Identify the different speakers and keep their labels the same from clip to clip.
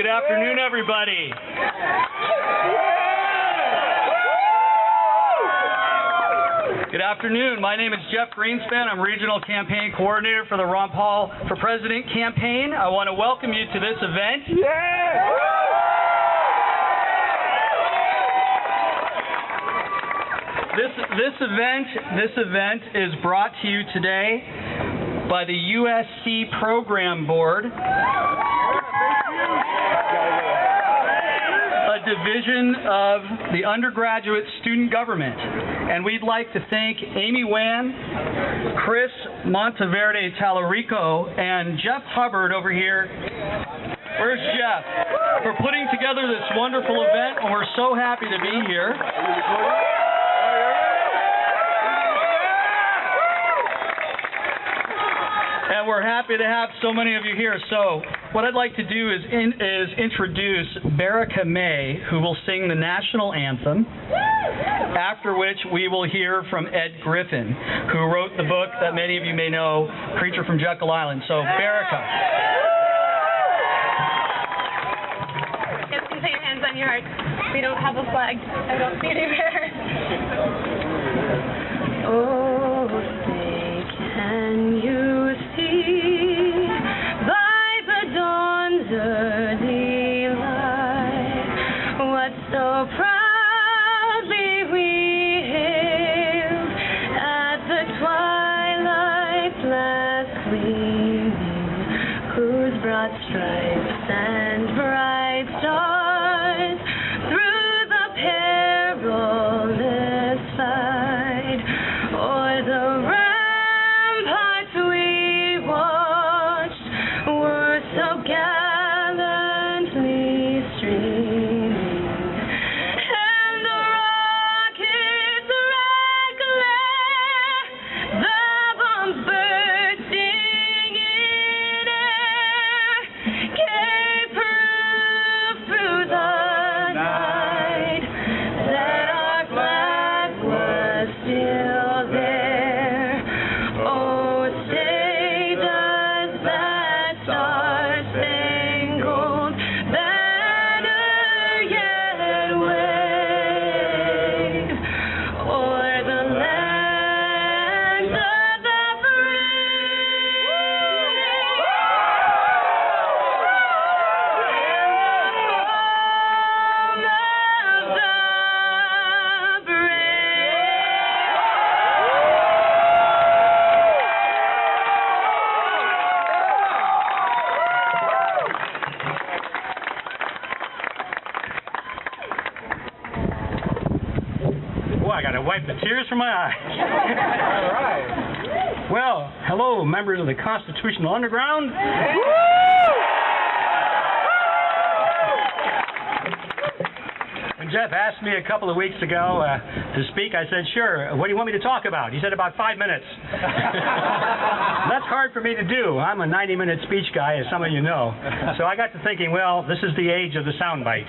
Speaker 1: Good afternoon, everybody. Good afternoon. My name is Jeff Greenspan. I'm Regional Campaign Coordinator for the Ron Paul for President campaign. I want to welcome you to this event. This event is brought to you today by the USC Program Board, a division of the undergraduate student government. And we'd like to thank Amy Wan, Chris Monteverde Talarico, and Jeff Hubbard over here. Where's Jeff? For putting together this wonderful event, and we're so happy to be here. And we're happy to have so many of you here. So what I'd like to do is introduce Baraka May, who will sing the national anthem, after which we will hear from Ed Griffin, who wrote the book that many of you may know, Preacher from Jekyll Island. So Baraka.
Speaker 2: Yes, you can put your hands on your heart. We don't have a flag. I don't see it anywhere. Oh, say, can you see by the dawn's early light what so proudly we hailed at the twilight's last gleaming, whose broad stripes and bright stars through the perilous fight o'er the ramparts we watched were so gallantly streaming, and the rockets' red glare, the bombs bursting in air, gave proof through the night that our flag was still there. Oh, say does that star-spangled banner yet wave o'er the land of the free and the home of the
Speaker 3: Boy, I got to wipe the tears from my eyes. All right. Well, hello, members of the Constitutional Underground. When Jeff asked me a couple of weeks ago to speak, I said, sure, what do you want me to talk about? He said, about 5 minutes. That's hard for me to do. I'm a 90-minute speech guy, as some of you know. So I got to thinking, well, this is the age of the soundbite.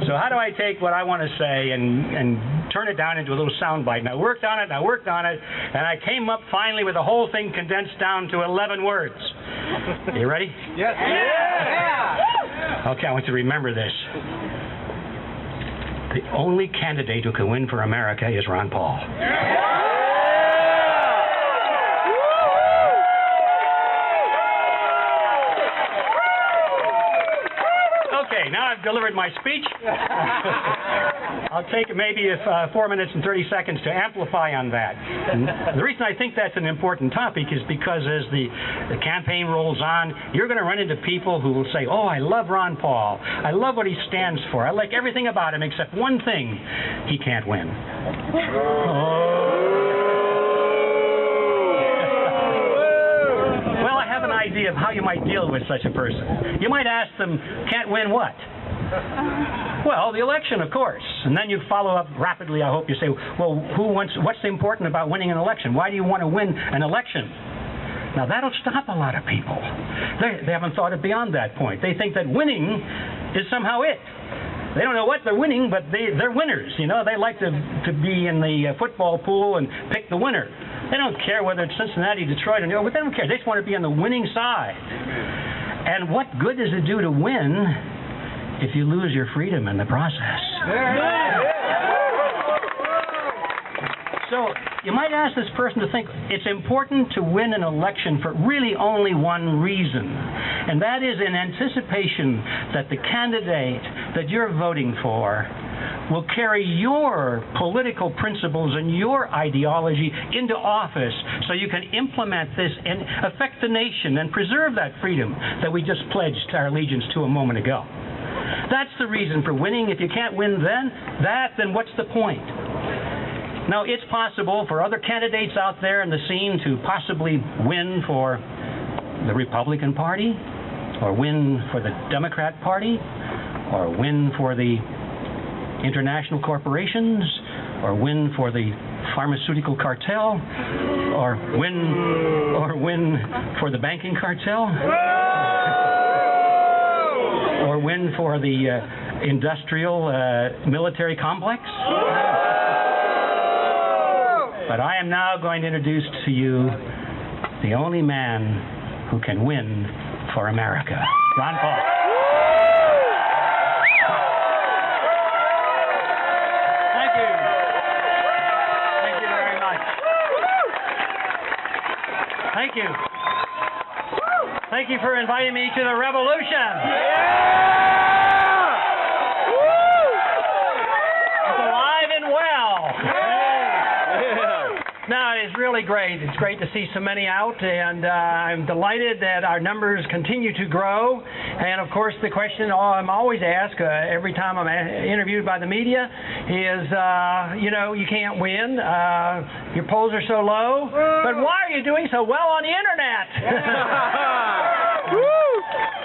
Speaker 3: So how do I take what I want to say and turn it down into a little soundbite? And I worked on it, and I came up finally with the whole thing condensed down to 11 words. Are you ready?
Speaker 4: Yes. Yeah.
Speaker 3: Okay, I want you to remember this. The only candidate who can win for America is Ron Paul. Okay, now I've delivered my speech. I'll take maybe 4 minutes and 30 seconds to amplify on that. And the reason I think that's an important topic is because as the campaign rolls on, you're going to run into people who will say, oh, I love Ron Paul. I love what he stands for. I like everything about him except one thing. He can't win. Well, I have an idea of how you might deal with such a person. You might ask them, can't win what? Well, the election, of course. And then you follow up rapidly, I hope you say, well, what's important about winning an election? Why do you want to win an election? Now, that'll stop a lot of people. They haven't thought it beyond that point. They think that winning is somehow it. They don't know what they're winning, but they're winners. You know, they like to be in the football pool and pick the winner. They don't care whether it's Cincinnati, Detroit, or New York, but they don't care. They just want to be on the winning side. And what good does it do to win if you lose your freedom in the process. So you might ask this person to think it's important to win an election for really only one reason, and that is in anticipation that the candidate that you're voting for will carry your political principles and your ideology into office so you can implement this and affect the nation and preserve that freedom that we just pledged our allegiance to a moment ago. That's the reason for winning. If you can't win then what's the point? Now, it's possible for other candidates out there in the scene to possibly win for the Republican Party, or win for the Democrat Party, or win for the international corporations, or win for the pharmaceutical cartel, or win for the banking cartel, or win for the industrial military complex. But I am now going to introduce to you the only man who can win for America, Ron Paul. Thank you. Thank you very much. Thank you. Thank you for inviting me to the revolution. It's alive and well. No, it's really great. It's great to see so many out, and I'm delighted that our numbers continue to grow. And, of course, the question I'm always asked every time I'm interviewed by the media is, you can't win. Your polls are so low. But why are you doing so well on the Internet?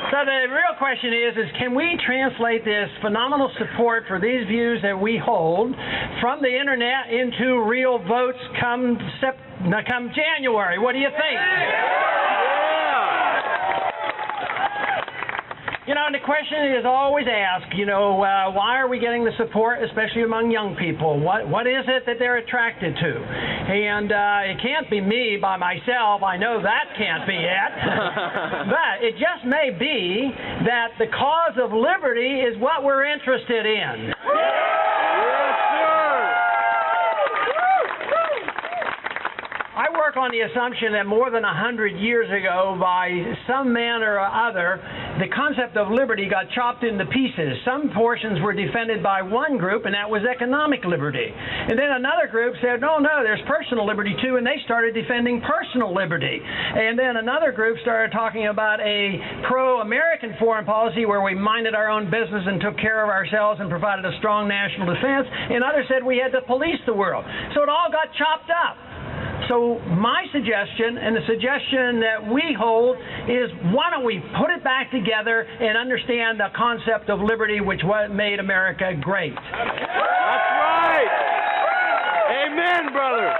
Speaker 3: So the real question is can we translate this phenomenal support for these views that we hold from the Internet into real votes come January? What do you think? And the question is always asked, why are we getting the support, especially among young people? What is it that they're attracted to? And it can't be me by myself. I know that can't be it. But it just may be that the cause of liberty is what we're interested in. I work on the assumption that more than 100 years ago, by some manner or other, the concept of liberty got chopped into pieces. Some portions were defended by one group, and that was economic liberty. And then another group said, no, there's personal liberty too, and they started defending personal liberty. And then another group started talking about a pro-American foreign policy where we minded our own business and took care of ourselves and provided a strong national defense. And others said we had to police the world. So it all got chopped up. So my suggestion, and the suggestion that we hold, is why don't we put it back together and understand the concept of liberty, which made America great.
Speaker 4: That's right. Amen, brother.